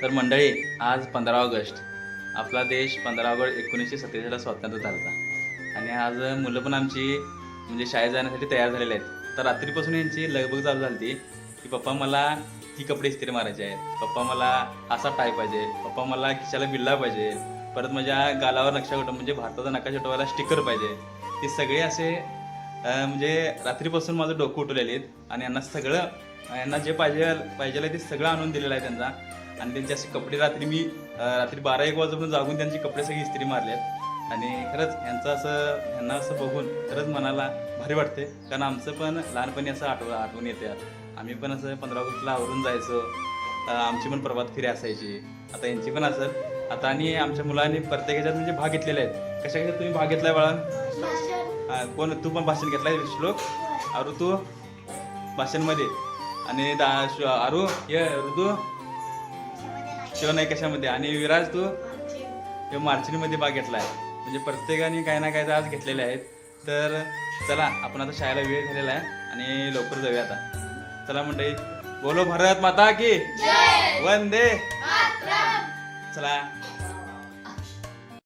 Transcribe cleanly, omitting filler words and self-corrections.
तर मंडळी, आज 15 ऑगस्ट. आपला देश 15 ऑगस्ट 1947ला स्वातंत्र्य झाला आणि आज मुलं पण आमची म्हणजे शाळेत जाण्यासाठी तयार झालेले आहेत. तर रात्रीपासून यांची लगबग चालू झाली की पप्पा मला ही कपडे इस्त्री मारायचे आहेत, पप्पा मला असा टाय पाहिजे, पप्पा मला खिशाला बिल्ला पाहिजे, परत माझ्या गालावर नक्षा म्हणजे भारताचा नकाशा उठवायला स्टिकर पाहिजे. ते सगळे असे म्हणजे रात्रीपासून माझं डोकं उठवलेले आहेत आणि यांना जे पाहिजे ते सगळं आणून दिलेलं आहे त्यांचा. आणि त्यांचे असे कपडे रात्री 12-1 वाजेपर्यंत जागून त्यांचे कपडे सगळे इस्त्री मारले आहेत. आणि खरंच यांना असं बघून खरंच मनाला भारी वाटते, कारण आमचं पण लहानपणी असं आठवण येते. आम्ही पण असं 15 ऑगस्टला आवरून जायचो, आमची पण प्रभात फेरी असायची. आता यांची पण असत आता. आणि आमच्या मुलांनी प्रत्येक ह्याच्यात म्हणजे भाग घेतलेले आहेत. कशा तुम्ही भाग घेतलाय बाळा? कोण? तू पण भाषण घेतलाय श्लोक? अरू तू भाषणमध्ये? आणि अरू ये ऋतू शिव नाही कशामध्ये? आणि विराज तू हे मार्चिंगमध्ये भाग घेतलाय. म्हणजे प्रत्येकाने काही ना काही आज घेतलेले आहेत. तर चला, आपण आता शाळेला वेळ झालेला आहे आणि लवकर जाऊया आता. चला मंडळी, बोलो भारत माता की वंदे. चला.